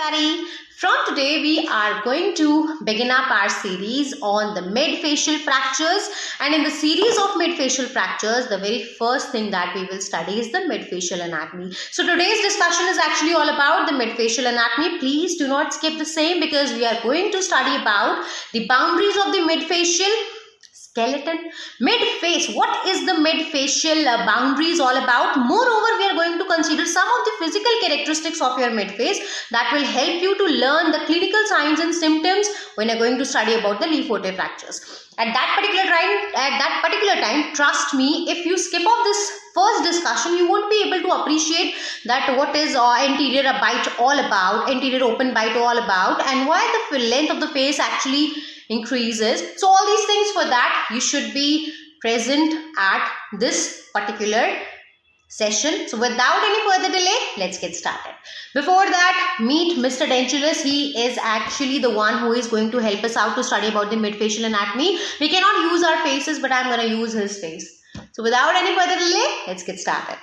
everybody. From today we are going to begin up our series on the midfacial fractures, and in the series of midfacial fractures the very first thing that we will study is the midfacial anatomy. So today's discussion is actually all about the midfacial anatomy. Please do not skip the same because we are going to study about the boundaries of the midfacial skeleton. Midface, what is the midfacial boundaries all about? Moreover, we are going to consider some of the physical characteristics of your midface that will help you to learn the clinical signs and symptoms when you are going to study about the Lee-Forte fractures. At that particular time, trust me, if you skip off this first discussion, you won't be able to appreciate that what is anterior bite all about, anterior open bite all about, and why the length of the face actually increases. So all these things, for that you should be present at this particular session. So without any further delay, let's get started. Before that, meet Mr. Dentulus. He is actually the one who is going to help us out to study about the midfacial anatomy. We cannot use our faces, but I'm going to use his face. So without any further delay, let's get started.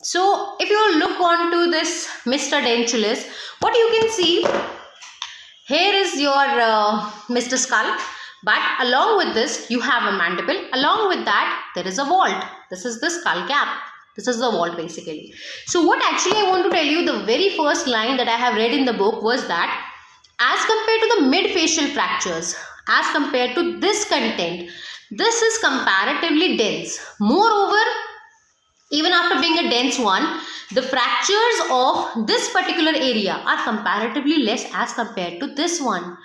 So if you look onto this Mr. Dentulus, what you can see, here is your Mr. Skull, but along with this you have a mandible. Along with that there is a vault. This is the skull cap. This is the vault basically. So what actually I want to tell you, the very first line that I have read in the book was that as compared to the midfacial fractures, as compared to this content, this is comparatively dense. Moreover, even after being a dense one, the fractures of this particular area are comparatively less as compared to this one.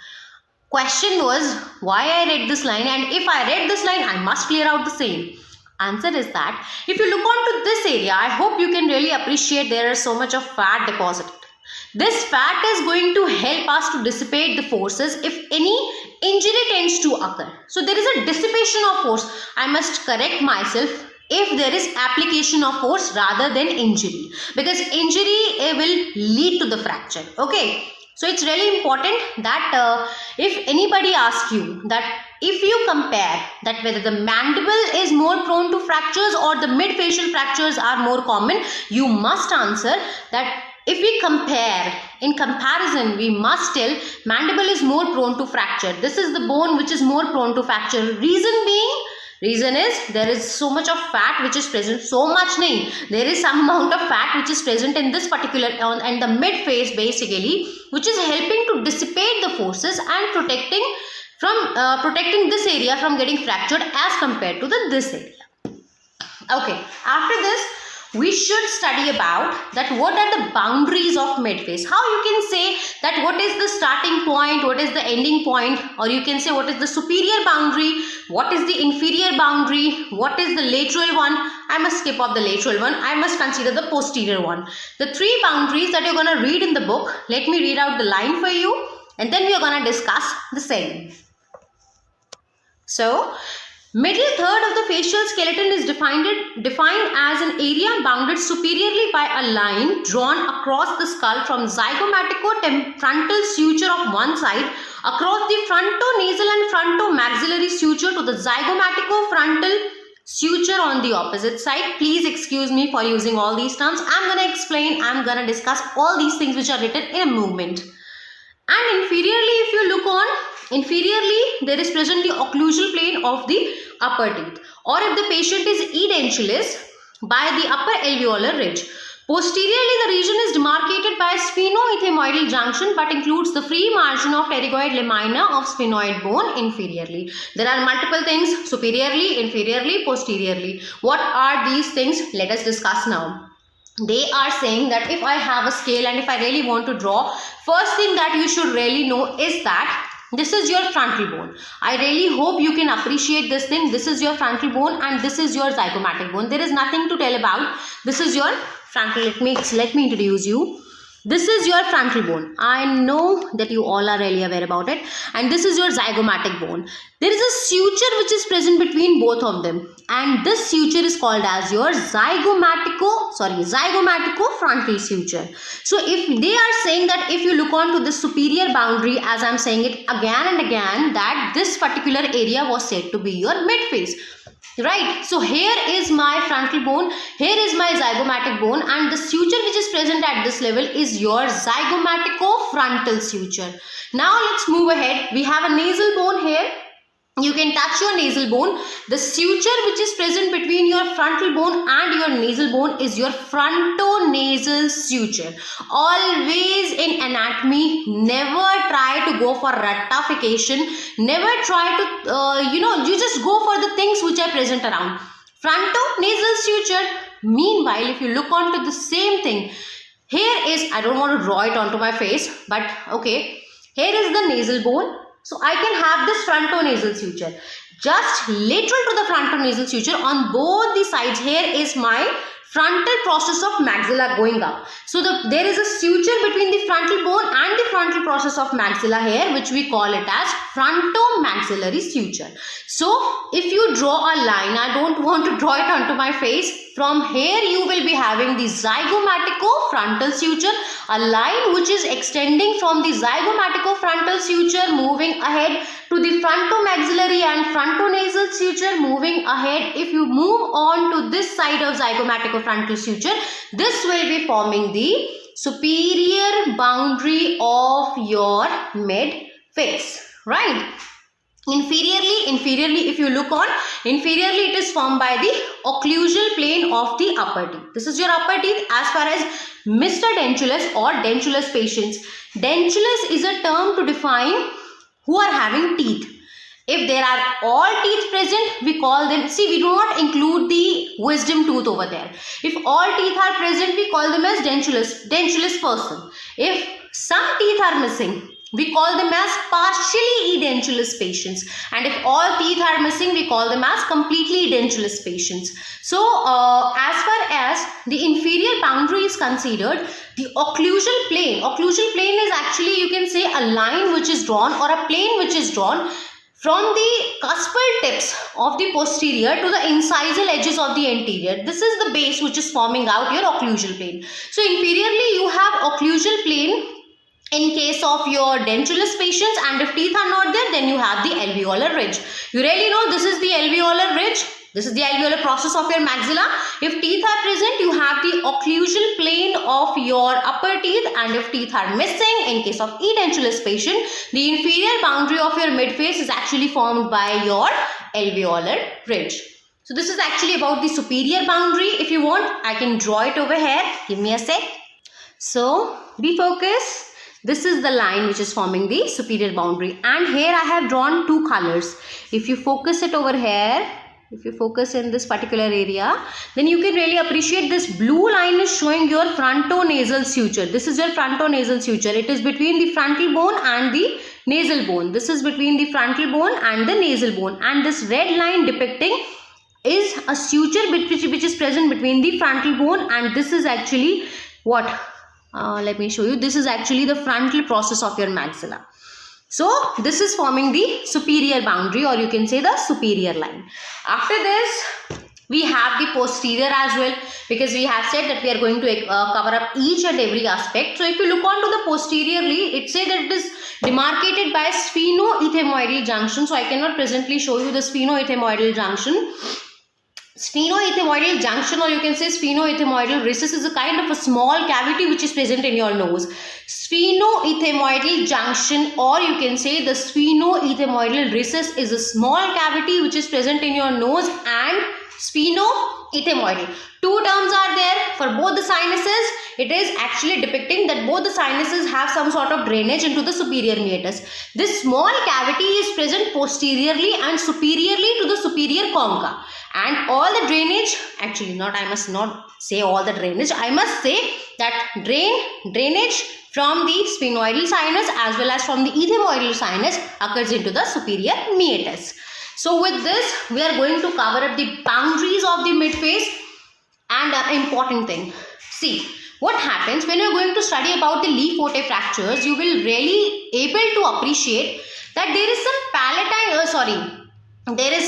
Question was why I read this line, and if I read this line, I must clear out the same. Answer is that if you look onto this area, I hope you can really appreciate there is so much of fat deposited. This fat is going to help us to dissipate the forces if any injury tends to occur. So there is a dissipation of force. I must correct myself, if there is application of force rather than injury, because injury will lead to the fracture. Okay, so it's really important that if anybody asks you that if you compare that whether the mandible is more prone to fractures or the midfacial fractures are more common, you must answer that if we compare, in comparison, we must tell mandible is more prone to fracture. This is the bone which is more prone to fracture. Reason is there is so much of fat which is present. So much nahi, there is some amount of fat which is present in this particular and the mid face basically, which is helping to dissipate the forces and protecting this area from getting fractured as compared to this area. Okay, after this we should study about that what are the boundaries of midface. How you can say that what is the starting point, what is the ending point, or you can say what is the superior boundary, what is the inferior boundary, what is the lateral one. I must skip off the lateral one. I must consider the posterior one. The three boundaries that you're going to read in the book, let me read out the line for you and then we are going to discuss the same. So, middle third of the facial skeleton is defined as an area bounded superiorly by a line drawn across the skull from zygomatico-frontal suture of one side across the fronto-nasal and fronto-maxillary suture to the zygomatico-frontal suture on the opposite side. Please excuse me for using all these terms. I'm going to explain, I'm going to discuss all these things which are written in a movement. And inferiorly, if you look on, inferiorly there is present the occlusal plane of the upper teeth, or if the patient is edentulous, by the upper alveolar ridge. Posteriorly, the region is demarcated by a sphenoethmoidal junction but includes the free margin of pterygoid lamina of sphenoid bone inferiorly. There are multiple things: superiorly, inferiorly, posteriorly. What are these things? Let us discuss now. They are saying that if I have a scale and if I really want to draw, first thing that you should really know is that this is your frontal bone. I really hope you can appreciate this thing. This is your frontal bone and this is your zygomatic bone. There is nothing to tell about. This is your frontal. Let me introduce you. This is your frontal bone. I know that you all are really aware about it. And this is your zygomatic bone. There is a suture which is present between both of them. And this suture is called as your zygomatico-frontal suture. So if they are saying that if you look on to the superior boundary, as I am saying it again and again, that this particular area was said to be your midface. right? So here is my frontal bone, here is my zygomatic bone, and the suture which is present at this level is your zygomatico frontal suture. Now let's move ahead. We have a nasal bone here. You can touch your nasal bone. The suture which is present between your frontal bone and your nasal bone is your frontonasal suture. Always in anatomy, never try to go for rectification. Never try to, you just go for the things which are present around. Frontonasal suture. Meanwhile, if you look onto the same thing, here is, I don't want to draw it onto my face, but okay, here is the nasal bone. So I can have this frontonasal suture. Just lateral to the frontonasal suture on both the sides, here is my frontal process of maxilla going up. So there is a suture between the frontal bone and the frontal process of maxilla here, which we call it as frontomaxillary suture. So if you draw a line, I don't want to draw it onto my face. From here you will be having the zygomatico-frontal suture, a line which is extending from the zygomatico-frontal suture moving ahead to the frontomaxillary and frontonasal suture moving ahead. If you move on to this side of zygomatico-frontal suture, this will be forming the superior boundary of your mid face, right? Inferiorly, if you look on, inferiorly it is formed by the occlusal plane of the upper teeth. This is your upper teeth as far as Mr. Dentulous or dentulous patients. Dentulous is a term to define who are having teeth. If there are all teeth present, we call them, see, we do not include the wisdom tooth over there. If all teeth are present, we call them as dentulous person. If some teeth are missing, we call them as partially edentulous patients, and if all teeth are missing, we call them as completely edentulous patients. So as far as the inferior boundary is considered, the occlusal plane is actually, you can say, a line which is drawn or a plane which is drawn from the cuspal tips of the posterior to the incisal edges of the anterior. This is the base which is forming out your occlusal plane. So inferiorly you have occlusal plane in case of your dentulous patients, and if teeth are not there, then you have the alveolar ridge. You really know this is the alveolar ridge. This is the alveolar process of your maxilla. If teeth are present, you have the occlusal plane of your upper teeth, and if teeth are missing, in case of edentulous patient, the inferior boundary of your midface is actually formed by your alveolar ridge. So this is actually about the superior boundary. If you want, I can draw it over here. Give me a sec. So be focused. This is the line which is forming the superior boundary, and here I have drawn two colors. If you focus it over here, if you focus in this particular area, then you can really appreciate this blue line is showing your frontonasal suture. This is your frontonasal suture. It is between the frontal bone and the nasal bone. This is between the frontal bone and the nasal bone, and this red line depicting is a suture which is present between the frontal bone, and this is actually what? Let me show you. This is actually the frontal process of your maxilla. So this is forming the superior boundary, or you can say the superior line. After this, we have the posterior as well, because we have said that we are going to cover up each and every aspect. So if you look onto the posteriorly, it says that it is demarcated by sphenoethmoidal junction. So I cannot presently show you the sphenoethmoidal junction. Sphenoethmoidal junction, or you can say sphenoethmoidal recess, is a kind of a small cavity which is present in your nose. Sphenoethmoidal junction, or you can say the sphenoethmoidal recess, is a small cavity which is present in your nose, and sphenoethmoidal. Two terms are there for both the sinuses. It is actually depicting that both the sinuses have some sort of drainage into the superior meatus. This small cavity is present posteriorly and superiorly to the superior concha. And all the drainage, actually not, I must not say all the drainage, I must say that drainage from the sphenoidal sinus as well as from the ethmoidal sinus occurs into the superior meatus. So with this, we are going to cover up the boundaries of the midface. And an important thing, see, what happens when you are going to study about the Lee-Forte fractures, you will really able to appreciate that there is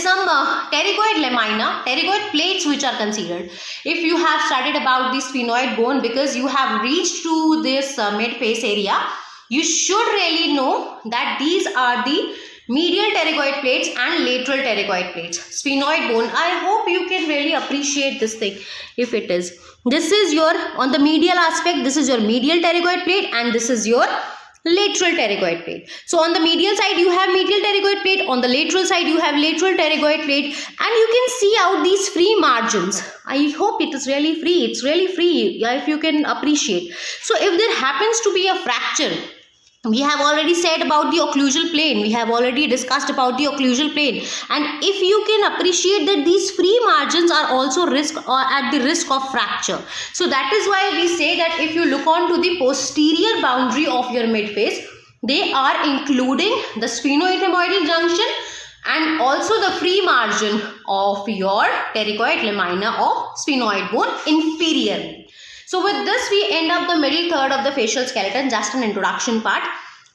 some pterygoid lamina, pterygoid plates which are considered. If you have studied about the sphenoid bone, because you have reached to this midface area, you should really know that these are the medial pterygoid plates and lateral pterygoid plates. Sphenoid bone, I hope you can really appreciate this thing. If it is, this is your, on the medial aspect, this is your medial pterygoid plate, and this is your Lateral pterygoid plate. So on the medial side you have medial pterygoid plate, on the lateral side you have lateral pterygoid plate, and you can see out these free margins. I hope it is really free. It's really free, if you can appreciate. So if there happens to be a fracture, we have already said about the occlusal plane, we have already discussed about the occlusal plane, and if you can appreciate that these free margins are also at the risk of fracture. So that is why we say that if you look on to the posterior boundary of your midface, they are including the sphenoithemoidal junction and also the free margin of your pterygoid lamina of sphenoid bone inferiorly. So with this we end up the middle third of the facial skeleton, just an introduction part.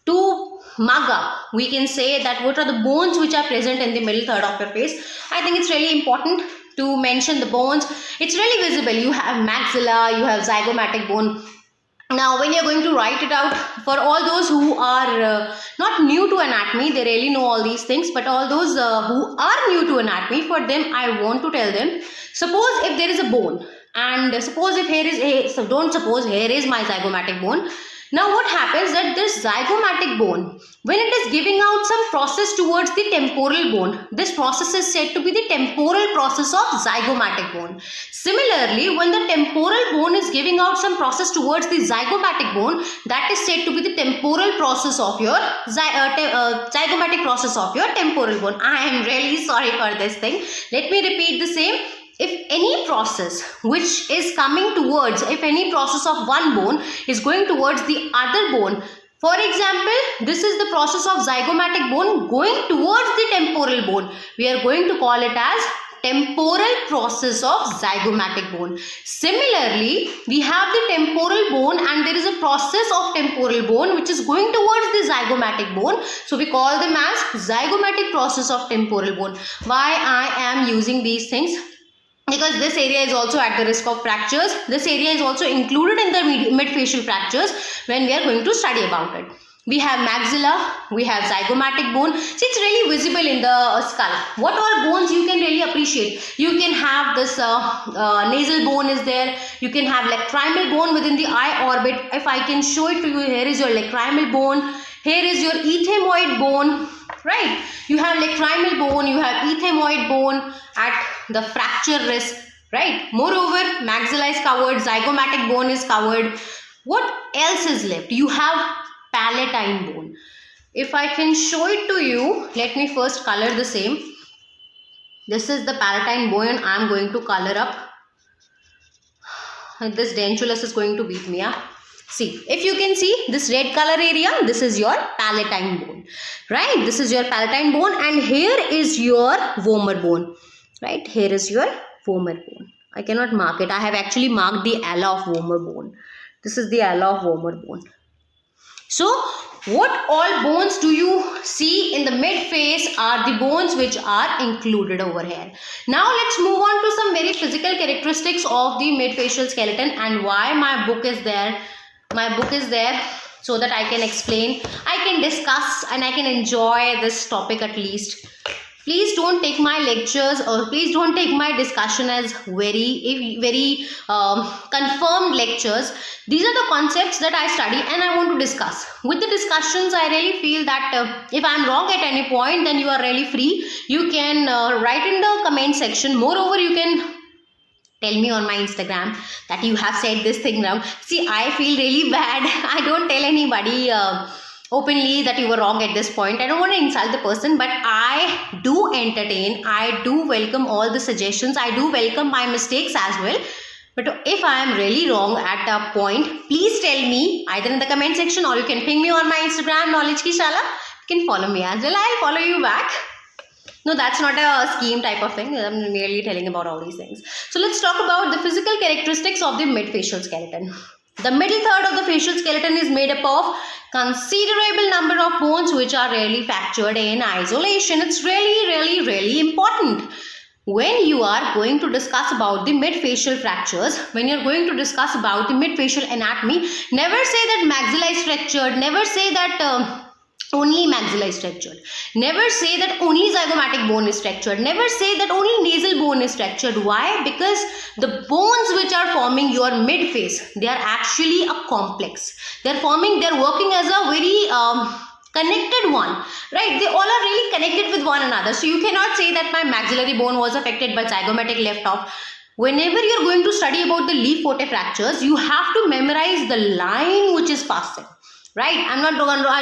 To mug up, we can say that what are the bones which are present in the middle third of your face. I think it's really important to mention the bones. It's really visible. You have maxilla, you have zygomatic bone. Now when you're going to write it out, for all those who are not new to anatomy, they really know all these things, but all those who are new to anatomy, for them I want to tell them, suppose if there is a bone, and suppose if here is so don't suppose here is my zygomatic bone. Now what happens that this zygomatic bone, when it is giving out some process towards the temporal bone, this process is said to be the temporal process of zygomatic bone. Similarly, when the temporal bone is giving out some process towards the zygomatic bone, that is said to be the temporal process of your zygomatic process of your temporal bone. I am really sorry for this thing. Let me repeat the same. If any process which is coming towards, if any process of one bone is going towards the other bone, for example, this is the process of zygomatic bone going towards the temporal bone, we are going to call it as temporal process of zygomatic bone. Similarly, we have the temporal bone and there is a process of temporal bone which is going towards the zygomatic bone. So we call them as zygomatic process of temporal bone. Why I am using these things? Because this area is also at the risk of fractures. This area is also included in the midfacial fractures when we are going to study about it. We have maxilla, we have zygomatic bone. See, it's really visible in the skull. What all bones you can really appreciate? You can have this nasal bone is there. You can have lacrimal bone within the eye orbit. If I can show it to you, here is your lacrimal bone. Here is your ethmoid bone. Right, you have lacrimal bone, you have ethmoid bone at the fracture risk, right? Moreover, maxilla is covered, zygomatic bone is covered. What else is left? You have palatine bone. If I can show it to you, let me first color the same. This is the palatine bone. I am going to color up. This dentulus is going to beat me up. See, if you can see this red color area, this is your palatine bone, right? This is your palatine bone and here is your vomer bone, right? Here is your vomer bone. I cannot mark it. I have actually marked the ala of vomer bone. This is the ala of vomer bone. So, what all bones do you see in the midface are the bones which are included over here. Now, let's move on to some very physical characteristics of the midfacial skeleton and why my book is there. My book is there so that I can explain, I can discuss and I can enjoy this topic at least. Please don't take my lectures or please don't take my discussion as very confirmed lectures. These are the concepts that I study and I want to discuss. With the discussions, I really feel that if I am wrong at any point, then you are really free. You can write in the comment section. Moreover, you can tell me on my Instagram that you have said this thing wrong. See, I feel really bad. I don't tell anybody openly that you were wrong at this point. I don't want to insult the person, but I do entertain. I do welcome all the suggestions. I do welcome my mistakes as well. But if I am really wrong at a point, please tell me either in the comment section or you can ping me on my Instagram, Knowledge Ki Shala. You can follow me as well. I'll follow you back. No, that's not a scheme type of thing. I'm merely telling about all these things. So let's talk about the physical characteristics of the midfacial skeleton. The middle third of the facial skeleton is made up of considerable number of bones which are rarely fractured in isolation. It's really important. When you are going to discuss about the midfacial fractures, when you're going to discuss about the midfacial anatomy, never say that maxilla is fractured, never say that only maxilla is fractured. Never say that only zygomatic bone is fractured. Never say that only nasal bone is fractured. Why? Because the bones which are forming your midface, they are actually a complex. They are working as a very connected one, right? They all are really connected with one another. So you cannot say that my maxillary bone was affected but zygomatic left off. Whenever you're going to study about the Le Fort fractures, you have to memorize the line which is passing. Right, I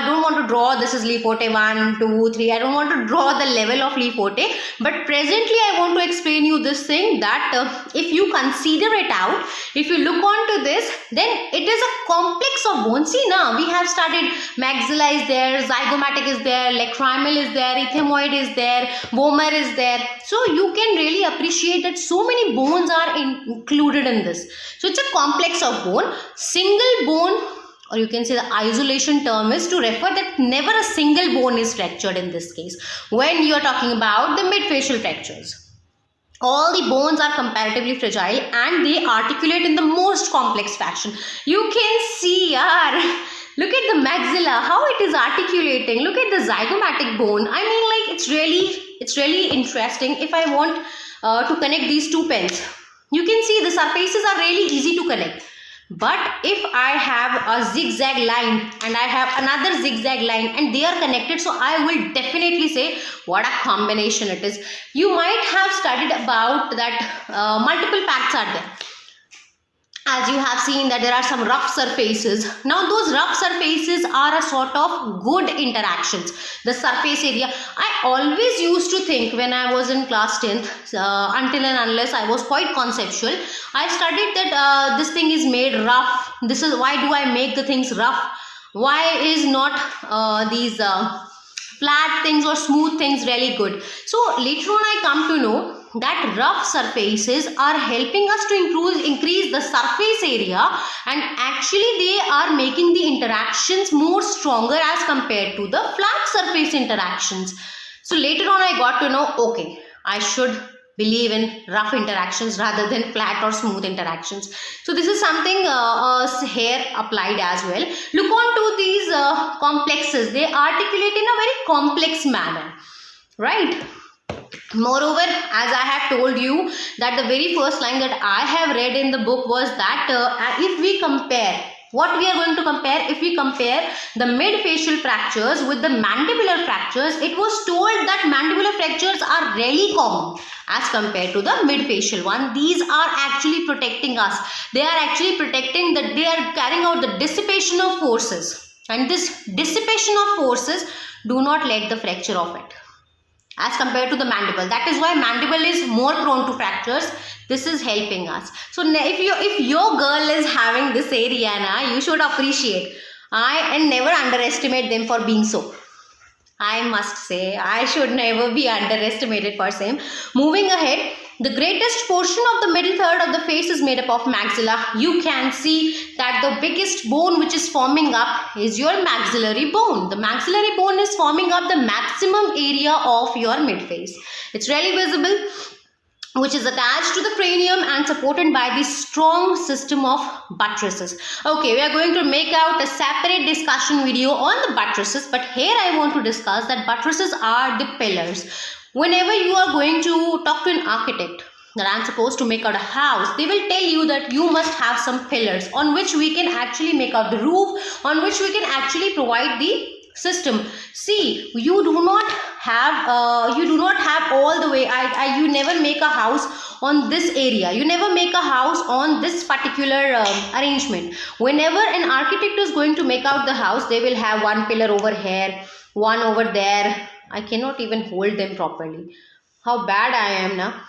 don't want to draw this is Le Fort 1, 2, 3. I don't want to draw the level of Le Fort. But presently I want to explain you this thing that if you consider it out, if you look onto this, then it is a complex of bones. See now, we have studied maxilla is there, zygomatic is there, lacrimal is there, ethmoid is there, vomer is there. So you can really appreciate that so many bones are included in this. So it's a complex of bone. Single bone, or you can say the isolation term is to refer that never a single bone is fractured in this case when you are talking about the midfacial fractures. All the bones are comparatively fragile and they articulate in the most complex fashion. You can see, look at the maxilla, how it is articulating. Look at the zygomatic bone. I mean, like, it's really interesting. If I want to connect these two pens, you can see the surfaces are really easy to connect. But if I have a zigzag line and I have another zigzag line and they are connected, so I will definitely say what a combination it is. You might have studied about that multiple facts are there. As you have seen that there are some rough surfaces. Now those rough surfaces are a sort of good interactions. The surface area. I always used to think when I was in class 10th, until and unless I was quite conceptual, I studied that this thing is made rough. This is why do I make the things rough? Why is not these flat things or smooth things really good? So later on I come to know that rough surfaces are helping us to increase the surface area, and actually they are making the interactions more stronger as compared to the flat surface interactions. So later on I got to know, okay, I should believe in rough interactions rather than flat or smooth interactions. So this is something here applied as well. Look on to these complexes. They articulate in a very complex manner, right? Moreover, as I have told you that the very first line that I have read in the book was that if we compare, what we are going to compare, if we compare the midfacial fractures with the mandibular fractures, it was told that mandibular fractures are really common as compared to the midfacial one. These are actually protecting us. They are actually protecting that they are carrying out the dissipation of forces, and this dissipation of forces do not let the fracture of it as compared to the mandible. That is why mandible is more prone to fractures. This is helping us. So if your girl is having this area, you should appreciate and never underestimate them for being so. I must say, I should never be underestimated for same. Moving ahead, the greatest portion of the middle third of the face is made up of maxilla. You can see that the biggest bone which is forming up is your maxillary bone. The maxillary bone is forming up the maximum area of your midface. It's really visible, which is attached to the cranium and supported by the strong system of buttresses. Okay, we are going to make out a separate discussion video on the buttresses, but here I want to discuss that buttresses are the pillars. Whenever you are going to talk to an architect that I'm supposed to make out a house, they will tell you that you must have some pillars on which we can actually make out the roof, on which we can actually provide the system. See, you do not have all the way. You never make a house on this area. You never make a house on this particular arrangement. Whenever an architect is going to make out the house, they will have one pillar over here, one over there. I cannot even hold them properly. How bad I am now.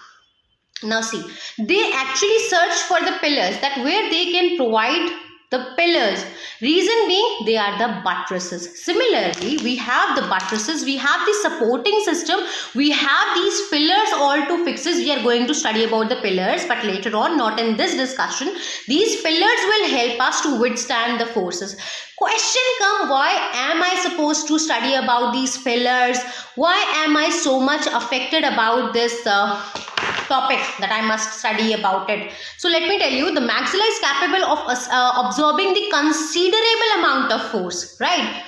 Now see, they actually search for the pillars, that where they can provide the pillars. Reason being, they are the buttresses. Similarly, we have the buttresses, we have the supporting system, we have these pillars all to fixes. We are going to study about the pillars, but later on, not in this discussion. These pillars will help us to withstand the forces. Question come, why am I supposed to study about these pillars? Why am I so much affected about this topic that I must study about it? So let me tell you, the maxilla is capable of absorbing the considerable amount of force, right?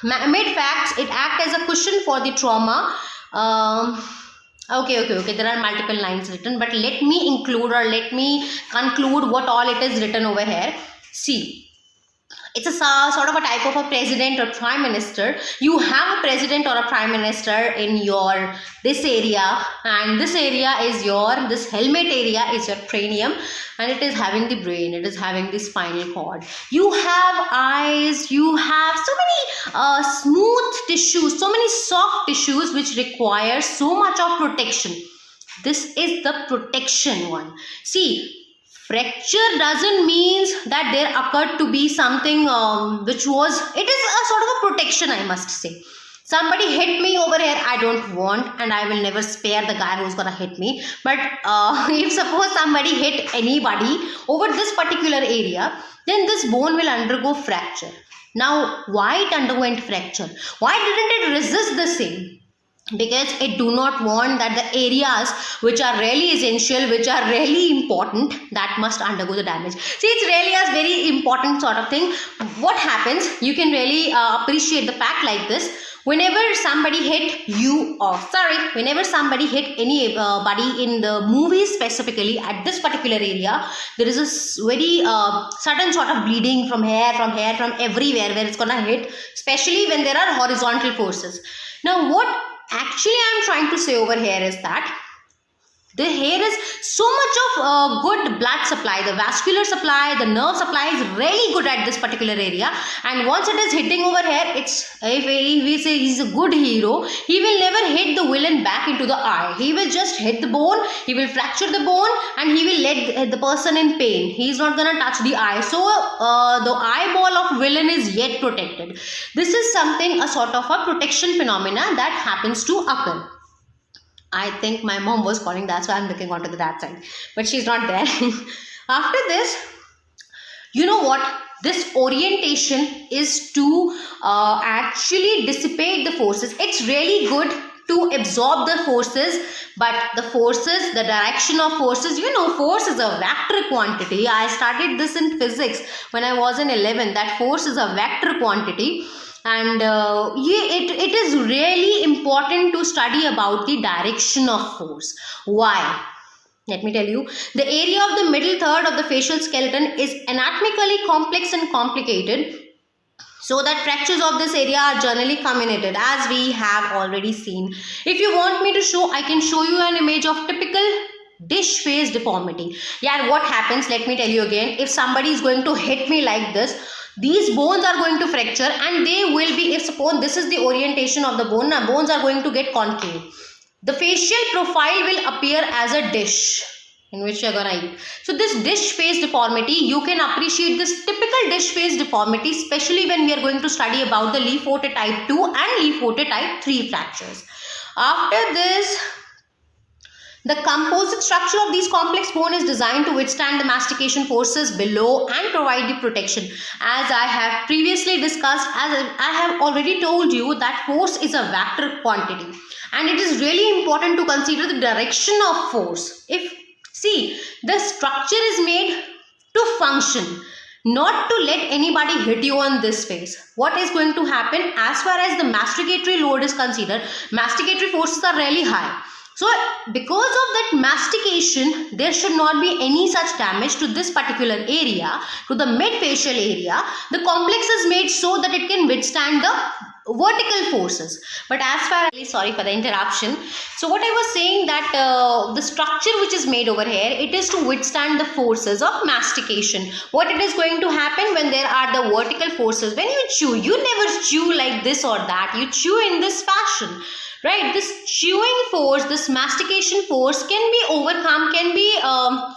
Mid facts, it acts as a cushion for the trauma. Okay, there are multiple lines written, but let me include or let me conclude what all it is written over here. See, It's a sort of a type of a president or prime minister. You have a president or a prime minister in your this area, and this area is your, this helmet area is your cranium, and it is having the brain, it is having the spinal cord. You have eyes, you have so many smooth tissues, so many soft tissues which require so much of protection. This is the protection one. See, fracture doesn't mean that there occurred to be something which was, it is a sort of a protection, I must say. Somebody hit me over here, I don't want, and I will never spare the guy who's gonna hit me. But if suppose somebody hit anybody over this particular area, then this bone will undergo fracture. Now, why it underwent fracture? Why didn't it resist the same? Because it do not want that the areas which are really essential, which are really important, that must undergo the damage. See, it's really a very important sort of thing. What happens, you can really appreciate the fact like this. Whenever somebody hit you, or whenever somebody hit anybody in the movies specifically at this particular area, there is a very sudden sort of bleeding from hair, from everywhere where it's gonna hit, especially when there are horizontal forces. Now, what actually I'm trying to say over here is that the hair is so much of good blood supply, the vascular supply, the nerve supply is really good at this particular area, and once it is hitting over here, it's, if we say he's a good hero, he will never hit the villain back into the eye. He will just hit the bone, he will fracture the bone, and he will let the person in pain. He is not gonna touch the eye. So the eyeball of villain is yet protected. This is something, a sort of a protection phenomena that happens to occur. I think my mom was calling, that's why I'm looking onto that side, but she's not there. After this, you know what? This orientation is to actually dissipate the forces. It's really good to absorb the forces, but the forces, the direction of forces, you know, force is a vector quantity. I studied this in physics when I was in 11th, that force is a vector quantity. And it is really important to study about the direction of force. Why? Let me tell you. The area of the middle third of the facial skeleton is anatomically complex and complicated, so that fractures of this area are generally comminuted, as we have already seen. If you want me to show, I can show you an image of typical dish face deformity. Yeah, what happens, let me tell you again. If somebody is going to hit me like this, these bones are going to fracture, and they will be, if suppose this is the orientation of the bone, now bones are going to get concave. The facial profile will appear as a dish in which you are gonna eat. So this dish face deformity, you can appreciate this typical dish face deformity, especially when we are going to study about the Lee-Fouté type 2 and Lee-Fouté type 3 fractures. After this, the composite structure of these complex bone is designed to withstand the mastication forces below and provide the protection. As I have previously discussed, as I have already told you, that force is a vector quantity, and it is really important to consider the direction of force. See, the structure is made to function, not to let anybody hit you on this face. What is going to happen, as far as the masticatory load is considered, masticatory forces are really high. So because of that mastication, there should not be any such damage to this particular area, to the mid-facial area. The complex is made so that it can withstand the vertical forces. But as far as, sorry for the interruption. So what I was saying, that the structure which is made over here, it is to withstand the forces of mastication. What it is going to happen when there are the vertical forces, when you chew, you never chew like this or that, you chew in this fashion. Right, this chewing force, this mastication force can be overcome, can be,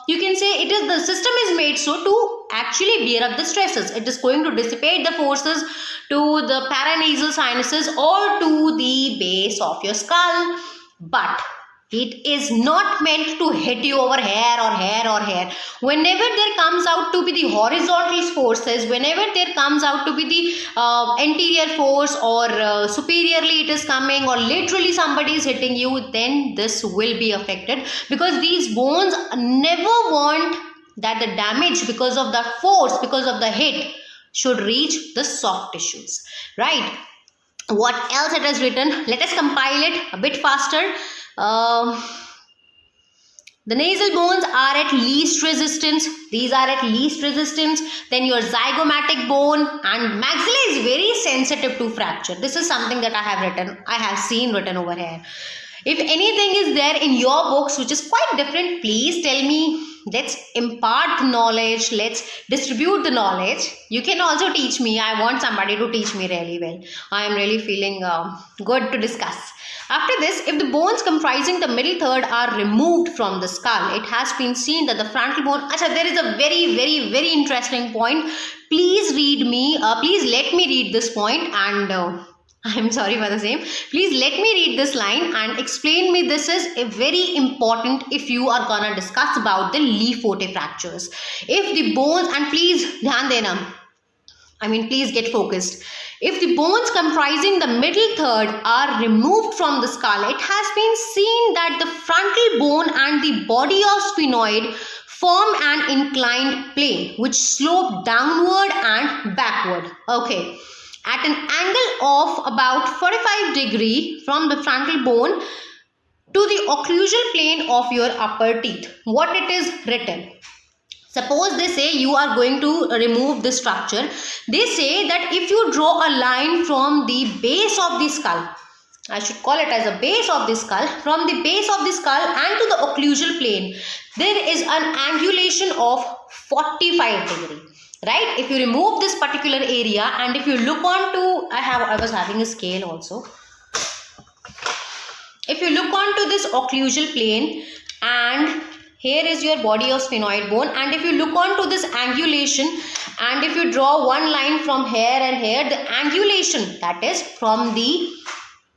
you can say it is, the system is made so to actually bear up the stresses. It is going to dissipate the forces to the paranasal sinuses or to the base of your skull. But it is not meant to hit you over here or here or here. Whenever there comes out to be the horizontal forces, whenever there comes out to be the anterior force, or superiorly it is coming, or laterally somebody is hitting you, then this will be affected, because these bones never want that the damage because of the force, because of the hit, should reach the soft tissues. Right? What else it has written? Let us compile it a bit faster. The nasal bones are at least resistance. These are at least resistance. Then your zygomatic bone and maxilla is very sensitive to fracture. This is something that I have seen written over here. If anything is there in your books which is quite different, please tell me. Let's impart knowledge. Let's distribute the knowledge. You can also teach me. I want somebody to teach me really well. I am really feeling good to discuss. After this, if the bones comprising the middle third are removed from the skull, it has been seen that the frontal bone... Achha, there is a very interesting point. Please read me. Please let me read this point and... I'm sorry for the same. Please let me read this line and explain me. This is a very important if you are gonna discuss about the Lee-Forte fractures. If the bones, and please dhyan dena, please get focused. If the bones comprising the middle third are removed from the skull, it has been seen that the frontal bone and the body of sphenoid form an inclined plane which slope downward and backward. Okay. At an angle of about 45 degrees from the frontal bone to the occlusal plane of your upper teeth. What it is written? Suppose they say you are going to remove this structure. They say that if you draw a line from the base of the skull, I should call it as a base of the skull, from the base of the skull and to the occlusal plane, there is an angulation of 45 degrees. Right? If you remove this particular area and if you look on to, I was having a scale also. If you look on to this occlusal plane and here is your body of sphenoid bone, and if you look on to this angulation and if you draw one line from here and here, the angulation, that is from the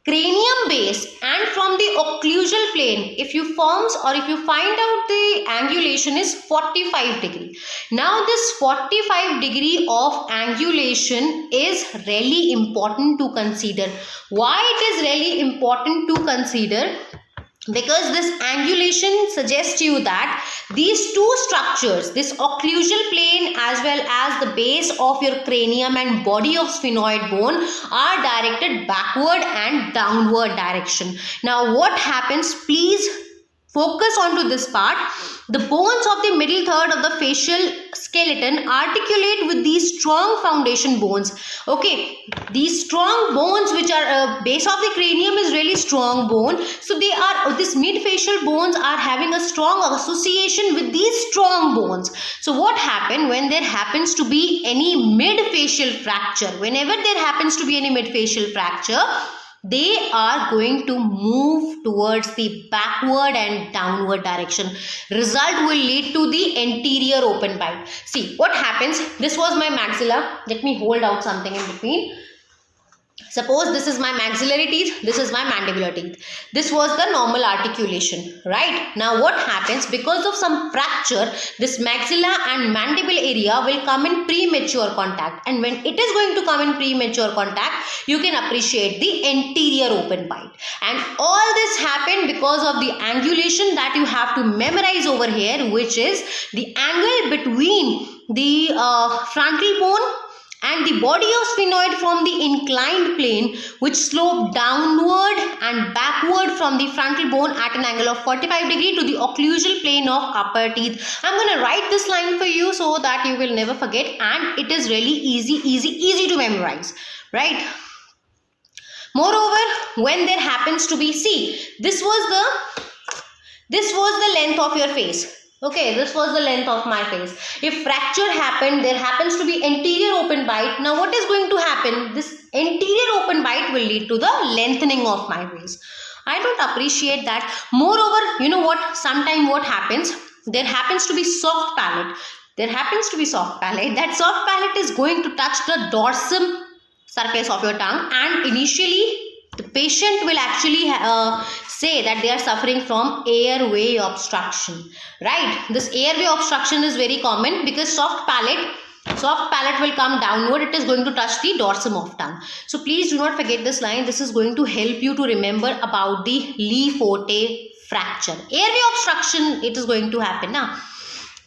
cranium base and from the occlusal plane, if you find out the angulation is 45 degree. Now this 45 degree of angulation is really important to consider. Why it is really important to consider? Because this angulation suggests you that these two structures, this occlusal plane as well as the base of your cranium and body of sphenoid bone, are directed backward and downward direction. Now what happens? Please focus onto this part. The bones of the middle third of the facial skeleton articulate with these strong foundation bones. Okay, these strong bones which are base of the cranium is really strong bone. So they are, this mid-facial bones are having a strong association with these strong bones. So what happens when there happens to be any mid-facial fracture? Whenever there happens to be any mid-facial fracture, they are going to move towards the backward and downward direction. Result will lead to the anterior open bite. See what happens. This was my maxilla. Let me hold out something in between. Suppose this is my maxillary teeth, this is my mandibular teeth. This was the normal articulation, right? Now what happens? Because of some fracture, this maxilla and mandible area will come in premature contact. And when it is going to come in premature contact, you can appreciate the anterior open bite. And all this happened because of the angulation that you have to memorize over here, which is the angle between the frontal bone and the body of sphenoid from the inclined plane, which slope downward and backward from the frontal bone at an angle of 45 degrees to the occlusal plane of upper teeth. I'm going to write this line for you so that you will never forget, and it is really easy to memorize, right? Moreover, when there happens to be, see, this was the length of your face. Okay, this was the length of my face. If fracture happened, there happens to be anterior open bite. Now what is going to happen? This anterior open bite will lead to the lengthening of my face. I don't appreciate that. Moreover, you know what? Sometimes what happens? There happens to be soft palate. That soft palate is going to touch the dorsum surface of your tongue, and initially the patient will actually say that they are suffering from airway obstruction, right? This airway obstruction is very common because soft palate will come downward. It is going to touch the dorsum of tongue. So please do not forget this line. This is going to help you to remember about the Lee-Forte fracture. Airway obstruction, it is going to happen now.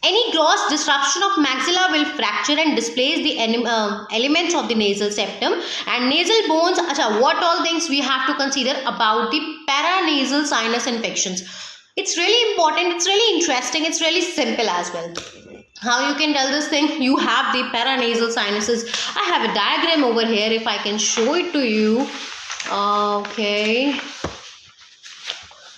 Any gross disruption of maxilla will fracture and displace the elements of the nasal septum and nasal bones. What all things we have to consider about the paranasal sinus infections? It's really important, it's really interesting, it's really simple as well. How you can tell this thing? You have the paranasal sinuses. I have a diagram over here if I can show it to you.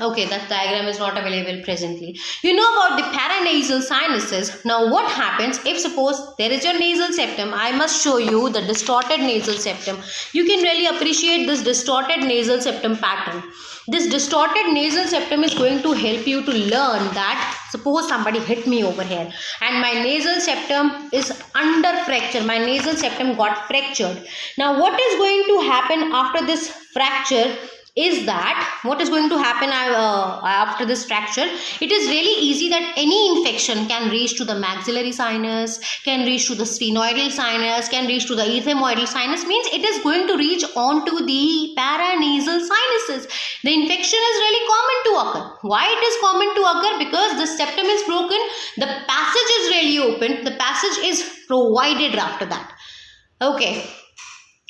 Okay, that diagram is not available presently. You know about the paranasal sinuses. Now what happens if suppose there is your nasal septum? I must show you the distorted nasal septum. You can really appreciate this distorted nasal septum pattern. This distorted nasal septum is going to help you to learn that suppose somebody hit me over here and my nasal septum is under fracture. My nasal septum got fractured. Now what is going to happen after this fracture is that what is going to happen after this fracture? It is really easy that any infection can reach to the maxillary sinus, can reach to the sphenoidal sinus, can reach to the ethmoidal sinus, means it is going to reach onto the paranasal sinuses. The infection is really common to occur. Why it is common to occur? Because the septum is broken, the passage is really open, the passage is provided after that. Okay.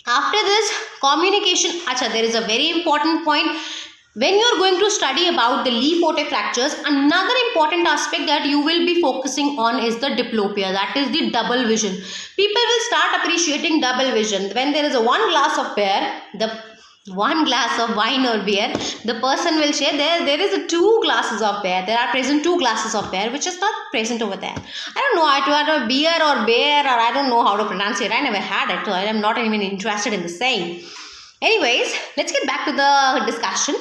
After this, communication. There is a very important point. When you are going to study about the Lee-Forte fractures, another important aspect that you will be focusing on is the diplopia, that is the double vision. People will start appreciating double vision. When there is a one glass of beer, one glass of wine or beer, the person will share there is a two glasses of beer. There are present two glasses of beer which is not present over there. I don't know, I had a beer or bear, or I don't know how to pronounce it. I never had it, so I am not even interested in the saying. Anyways, let's get back to the discussion.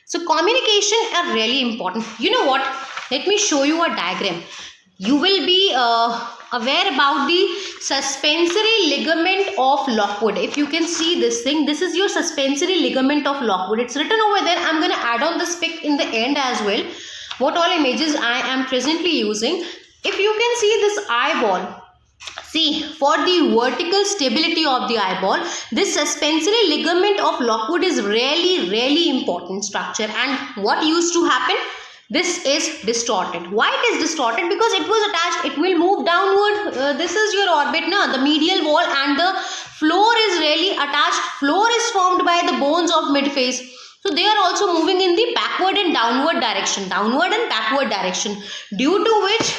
So communication are really important. You know what? Let me show you a diagram. You will be aware about the suspensory ligament of Lockwood. If you can see this thing, this is your suspensory ligament of Lockwood. It's written over there. I'm going to add on this pic in the end as well. What all images I am presently using. If you can see this eyeball, see, for the vertical stability of the eyeball, this suspensory ligament of Lockwood is really important structure. And what used to happen? This is distorted. Why it is distorted? Because it was attached, it will move downward. This is your orbit now, the medial wall, and the floor is really attached. Floor is formed by the bones of midface. So they are also moving in the backward and downward direction, downward and backward direction, due to which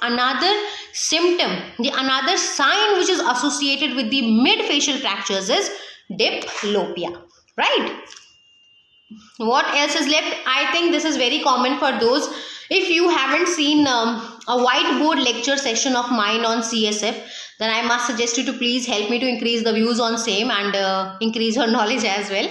another symptom, another sign which is associated with the midfacial fractures is diplopia, right? What else is left? I think this is very common for those. If you haven't seen a whiteboard lecture session of mine on CSF, then I must suggest you to please help me to increase the views on same and increase your knowledge as well.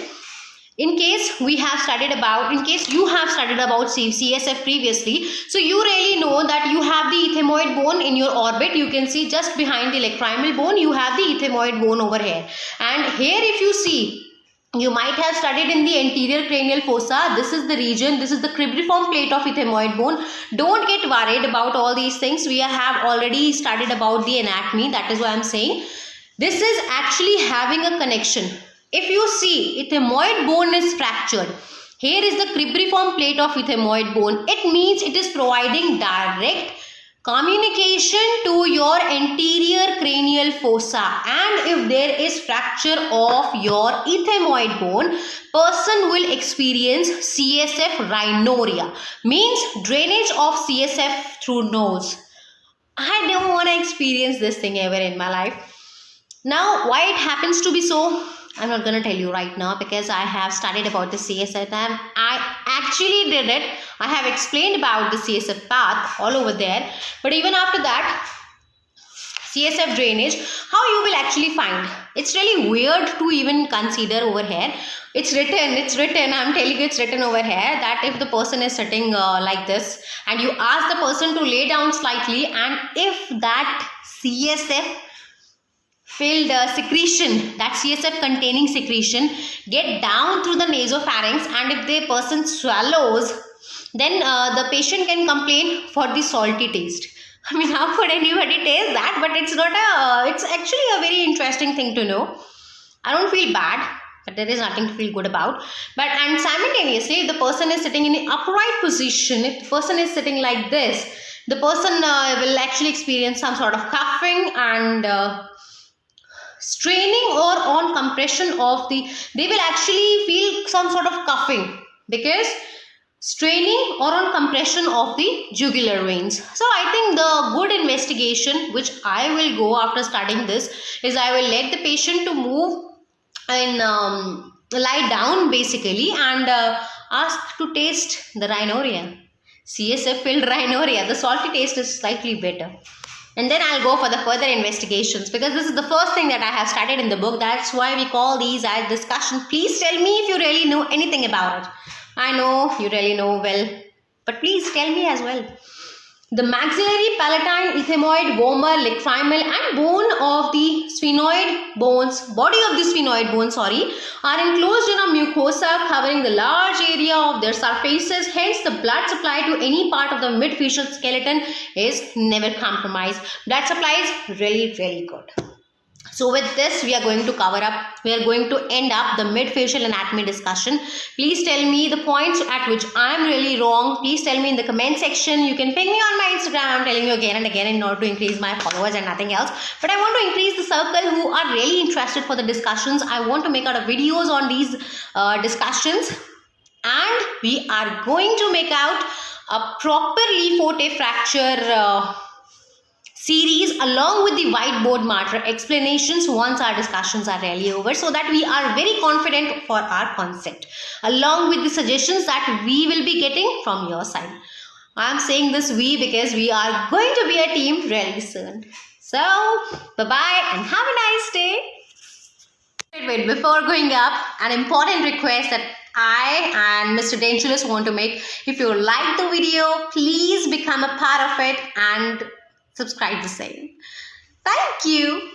In case you have studied about CSF previously, so you really know that you have the ethmoid bone in your orbit. You can see just behind the lacrimal bone, you have the ethmoid bone over here. And here if you see, you might have studied in the anterior cranial fossa. This is the region, this is the cribriform plate of ethmoid bone. Don't get worried about all these things. We have already studied about the anatomy. That is why I am saying this is actually having a connection. If you see ethmoid bone is fractured, here is the cribriform plate of ethmoid bone. It means it is providing direct communication to your anterior cranial fossa, and if there is fracture of your ethmoid bone, person will experience CSF rhinorrhea, means drainage of CSF through nose. I don't want to experience this thing ever in my life. Now why it happens to be so, I'm not going to tell you right now, because I have studied about the CSF and I actually did it. I have explained about the CSF path all over there. But even after that, CSF drainage, how you will actually find? It's really weird to even consider over here. It's written, I'm telling you, it's written over here that if the person is sitting like this and you ask the person to lay down slightly, and if that CSF filled secretion, that CSF containing secretion get down through the nasopharynx, and if the person swallows, then the patient can complain for the salty taste. I mean, how could anybody taste that? But it's not it's actually a very interesting thing to know. I don't feel bad, but there is nothing to feel good about. But and simultaneously, if the person is sitting in an upright position, if the person is sitting like this, the person will actually experience some sort of coughing and straining or on compression of the, they will actually feel some sort of coughing, because straining or on compression of the jugular veins. So I think the good investigation which I will go after studying this is I will let the patient to move and lie down basically and ask to taste the rhinorrhea. CSF filled rhinorrhea. The salty taste is slightly better. And then I'll go for the further investigations because this is the first thing that I have studied in the book. That's why we call these as discussion. Please tell me if you really know anything about it. I know you really know well, but please tell me as well. The maxillary, palatine, ethmoid, vomer, lacrimal and bone of the sphenoid bones, body of the sphenoid bones, are enclosed in a mucosa covering the large area of their surfaces. Hence, the blood supply to any part of the midfacial skeleton is never compromised. Blood supply is really, really good. So with this, we are going to cover up, we are going to end up the midfacial anatomy discussion. Please tell me the points at which I am really wrong. Please tell me in the comment section. You can ping me on my Instagram. I am telling you again and again in order to increase my followers and nothing else. But I want to increase the circle who are really interested for the discussions. I want to make out videos on these discussions. And we are going to make out a proper Lee-Forte fracture series along with the whiteboard marker explanations once our discussions are really over, so that we are very confident for our concept along with the suggestions that we will be getting from your side. I am saying this we because we are going to be a team really soon. So bye-bye and have a nice day. Wait, before going up, an important request that I and Mr. Dentulus want to make. If you like the video, please become a part of it and subscribe the same. Thank you.